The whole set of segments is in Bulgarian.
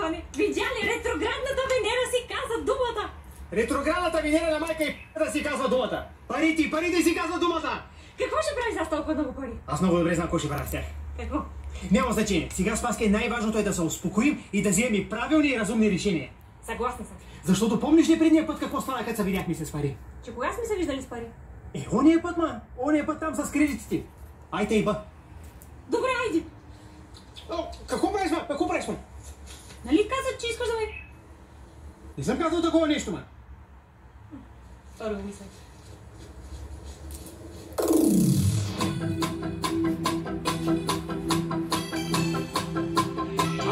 Иване, видя ли ретроградната Венера си каза думата? Ретроградната Венера на майка и да си казва думата. Парите си казва думата. Какво ще правиш за толкова много пари? Аз много добре знам какво ще правя с тях. Какво? Няма значение. Сега, Спаске, най-важното е да се успокоим и да вземем правилни и разумни решения. Съгласна съм. Защото помниш ли предния път какво стана, като се видяхме с пари? Че кога сме се виждали с пари? Ония път, ма. Ония път там с кредитите. Айде и ба. Добре, айди. Какво правиш, ма? Какво правиш, ма? Нали каза, че искаш да ме... Не съм казал такова нещо, ма. Второ го мисля.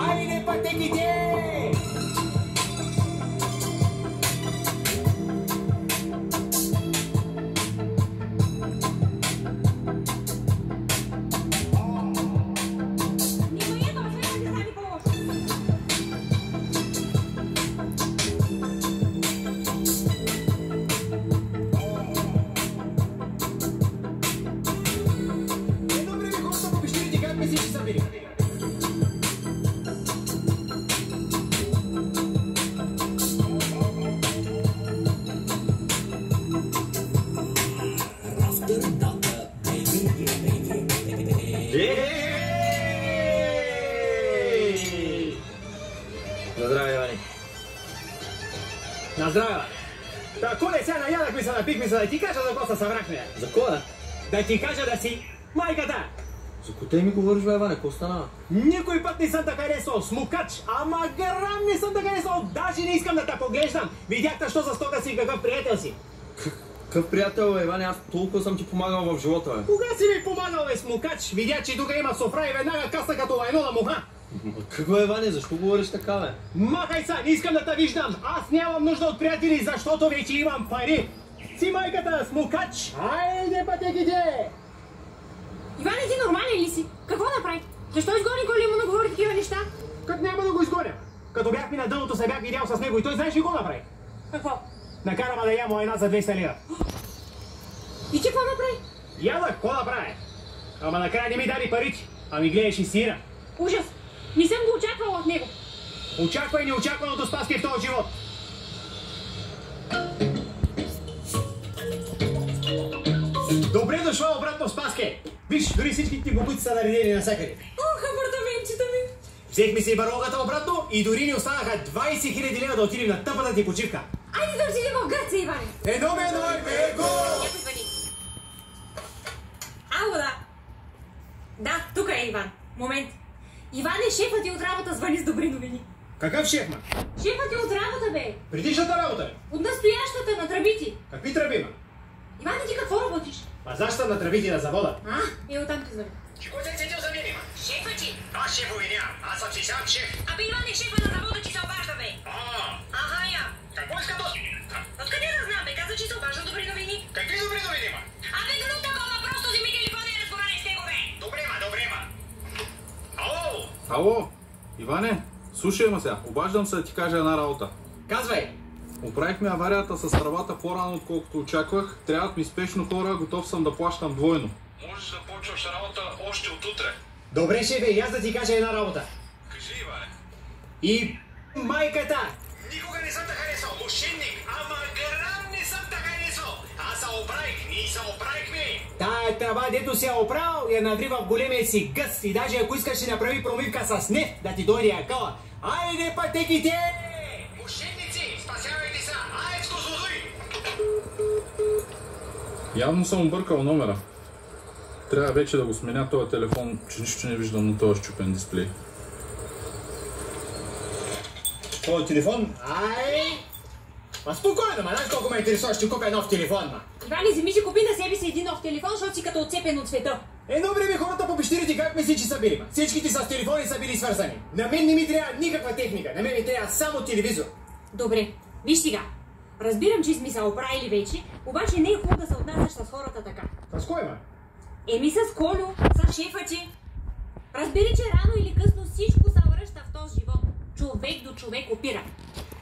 Айде, пътеките! Здравей, Ивани. На здраве! Коле, сега наядахме се, напихме се, да ти кажа за какво се събрахме. За кой? Да ти кажа да си майката! За коте ми говориш, бе, Иване? Какво стана? Никой път не съм те харесал, смукач, ама грам не съм те харесал, даже не искам да те поглеждам. Видяхте, що за стока си, какъв приятел си. Какъв приятел, бе, Иване? Аз толкова съм ти помагал в живота, бе. Кога си ми помагал, бе, смукач? Видя, че тук има софра и веднага каста като лайно на муха. Какво, Иване? Защо говориш така, бе? Махай са, не искам да те виждам. Аз нямам нужда от приятели, защото вече имам пари. Си майката, смукач! Айде, пътеките! Иване, ти нормален ли си? Какво направи? Защо изгони Коле му наговори такива неща? Как няма да го изгоня? Като бяхме на дъното, се бях видял с него и той знаеш ли го направи? Какво? Накара ма да ямо една за 200 лева. И ти какво направи? Ядах, какво да правя? Ама накрая не ми даде парите, а ми гледаш и сира. Ужас! Не съм го очаквала от него. Очаквай неочакваното, Спаске, в този живот. Добре дошла обратно, Спаске. Виж, дори всичките губици са наредени навсякъде. Ох, апартаментчета ми! Взехме си барлогата обратно и дори ни останаха 20 000 лева да отидем на тъпата ти почивка. Айде да отидем в Гърция, Иване! Едно ме бего! Някой звъни. Ало, да. Да, тук е Иван. Момент. Иване, шефът ти от работа звъни с добри новини. Какъв шеф, ма? Шефът ти от работа, бе. Предишната работа, бе. От настоящата на тръбити. Какви тръби, ма? Иване, ти какво работиш? Пазаща на тръбите на завода. Оттам ти звъни. Че кой се цетил за мене, ма? Шефът ти. Аз шефови нямам, аз съм си сам шеф. Абе, Иване, шефа на завода ти се обажда, бе. Аха, я. Какво иска то? Откъде да знам, бе? Каза, че се обажда добри новини. Какви добри новини, ма? Абе, гну такова, просто вземи телефона и разговаряй с него, бе. Добре, ма. Ало! Ало, Иване, слушай ме сега, обаждам се да ти кажа една работа. Казвай! Оправихме аварията с тръбата по-рано, отколкото очаквах. Трябват ми спешно хора, готов съм да плащам двойно. Можеш да почваш работа още от утре. Добре, шефе, и аз да ти кажа една работа. Кажи, Иване. И майката! Никога не съм те харесал, мошенник, ама грам не съм те харесал. Аз се оправих, ние се оправихме. Тая тръба, дето си я оправил, я наври в големия си гъс и даже ако искаш ще направи промивка с нефт, да ти дойде акъла. Айде, пътеките! Мошенници, спасявайте се, Аецко Злодуй! Явно съм объркал номера. Трябва вече да го сменя този телефон, че нищо не виждам на този щупен дисплей. Твой телефон? Ма спокойно, ма, знаеш колко ме интересува, ще купя нов телефон, ма. Иване, вземи си купи на себе си един нов телефон, защото си като отцепен от света. Едно време хората по пещерите как мисли, че са били, ма? Всичките с телефони са били свързани. На мен не ми трябва никаква техника, на мен ми трябва само телевизор. Добре, виж сега. Разбирам, че сме се оправили вече, обаче не е хубаво да се отнасяш с хората така. С кой, ма? Еми с Колю, с шефа ти. Разбери, че рано или късно всичко се връща в този живот. Човек до човек опира.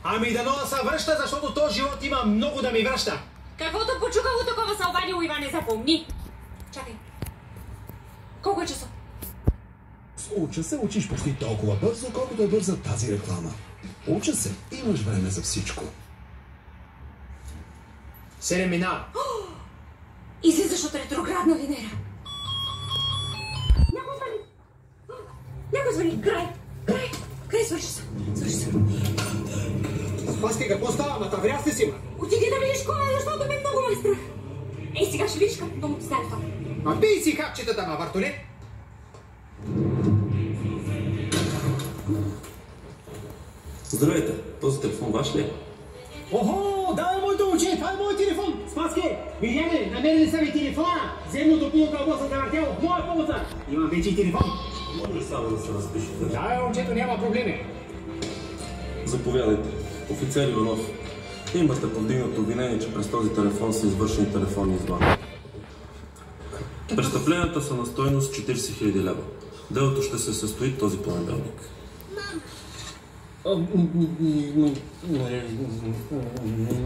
Ами дано да се връща, защото този живот има много да ми връща. Каквото почукало, такова се обадило, Иване, запомни. Чакай. Колко е часа? уча се, учиш почти толкова бързо, колкото е бърза тази реклама. Уча се, имаш време за всичко. 7 минава. Излизаш от ретроградна Венера. Някой звъни. Край, свърши се. Спаски, какво става? Матавря сте си, ма? Отиди да видиш кой е, защото ме много ме страх. Ей, сега ще видиш как много ти стане това. А пий си хапчетата, ма, Бартоле. Здравейте, този телефон ваш ли е? Охо, да е моето момче, това е мой телефон. Спаски, видя ли, намерили са ми телефона. Земното пиво кълбо съм завъртял в моя полза. Имам вече и телефон. Може ли само да се разпишете? Да, момчето, няма проблеми. Заповядайте. Офицер Иванов, имате повдигнато обвинение, че през този телефон са извършени телефонни измами. Престъпленията са на стойност 40 000 лева. Делото ще се състои този понеделник.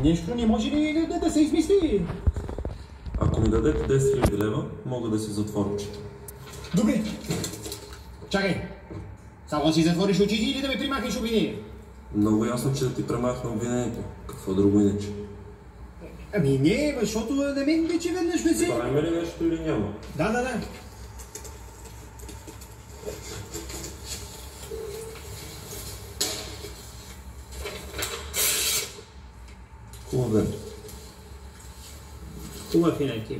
Нещо не може ли да се измисли? Ако ми дадете 10 000 лева, мога да си затворя очите. Добре. Чакай. Само си затвориш очите или да ме примахнеш обвинение? Много ясно, че да ти премахна обвинението. Какво друго иначе? Ами не, защото на мен вече веднъж ме се... Правим ли нещо или няма? Да. Хубав ден. Хубав и на ти.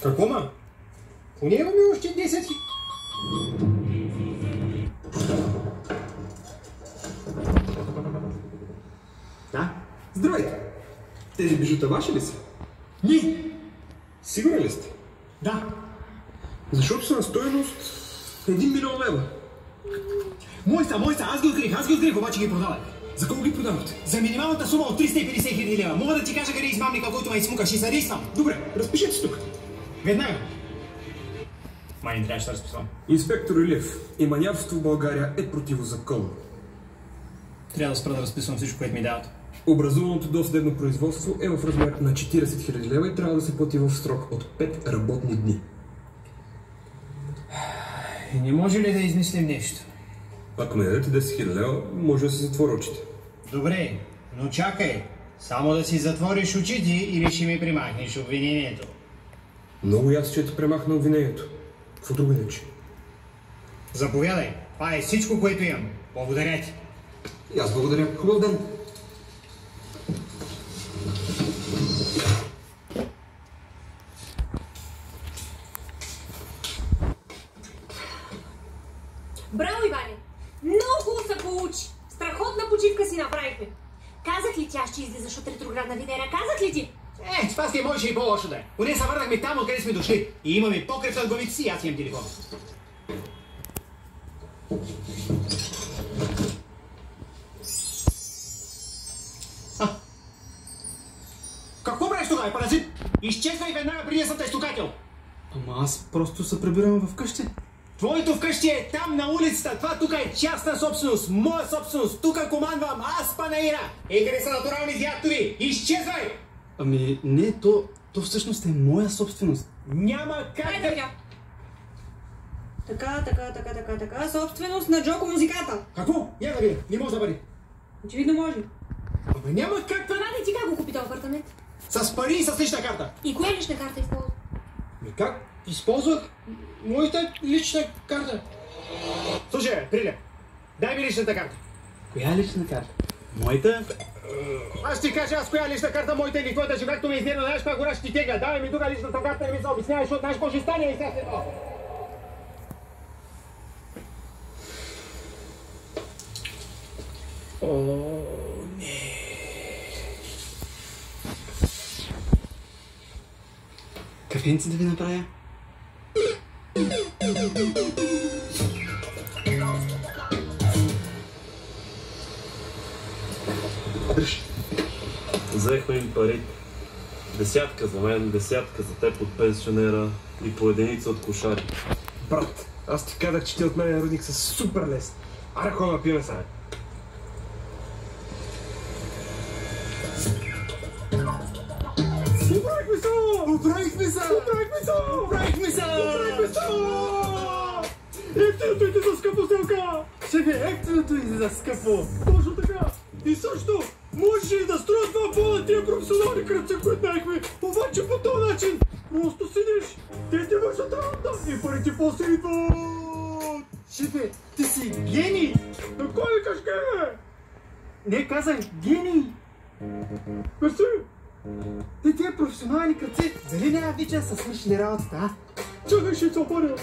Какво ма? Поне имаме още 10 000. Да? Здравейте! Тези бижута ваши ли са? Не! Сигурен ли сте? Да! Защото са на стойност 1 милион лева. Мой са, аз ги открих, обаче ги продавах. За колко ги продавате? За минималната сума от 350 000 лева. Мога да ти кажа къде е измамника, който ме измукаш и съдействам. Добре, разпишете се тук. Веднага. Май не трябваше да разписвам. Инспектор Илиев, иманярство в България е противозаконно. Трябва да спра да разписвам всичко, което ми дават. Образуваното досъдебно производство е в размер на 40 000 лева и трябва да се плати в срок от 5 работни дни. И не може ли да измислим нещо? Ако ми дадете 10 000 лева, може да се затворя очите. Добре, но чакай. Само да си затвориш очите или ще ми примахнеш обвинението? Много ясно, че ти премахна обвинението. Какво друго иначе? Заповядай. Това е всичко, което имам. Благодаря ти. И аз благодаря. Хубав ден. Браво, Иване! Много хубаво се получи! Страхотна почивка си направихме! Казах ли тя ще излизаш от ретроградна Венера? Казах ли ти? Спаски, можеше и по-лошо да е. Поне се върнахме там, откъде сме дошли. И имаме покрив над главите си, аз имам телефон. Какво правиш тогава, паразит? Изчезвай веднага преди да съм те стукател. Ама аз просто се прибирам вкъщи. Твоето вкъщи е там на улицата. Това тук е частна собственост, моя собственост. Тук командвам аз, Панаира. Къде са натурални дядове? Изчезвай! Ами не, то всъщност е моя собственост. Няма как Хайде, бя! Така. Собственост на Джоко музиката. Какво? Я да видя. Не може да бъде. Очевидно може. Абе няма как. Това не ти как го купи този апартамент? С пари и с лична карта. И коя лична карта използва? Как? Използвах моята лична карта. Слушай, Приля, дай ми личната карта. Коя лична карта? Моята? Аз ти кажа аз коя лична карта, моята или твоята, че както ме изнервя, знаеш каква гора ще ти тегля. Давай ми тук личната карта, не ми се обяснявай, защото знаеш какво ще стане и сега след това. О, не. Кафенце да ви направя? Дръж. Взехме им пари. 10 за мен, 10 за теб от пенсионера и по единица от кошари. Брат, аз ти казах, че ти от мен родник са супер лесни. Аре, хора, пиме сега. Оправихме се! Ефтиното иде за скъпо, Селка! Шефе, ефтиното иде за скъпо! Точно така! И също, можеше и да строят два пола тия професионални кръци, които наехме, обаче по този начин просто седиш, те ти вършат работа и парите после идват! Шефе, ти си гений! На кой викаш гений? Не, казах гений! Мерси! Те тия професионални кръци, дали няма вече са свършили работата, а? Чакай, ще се опаря!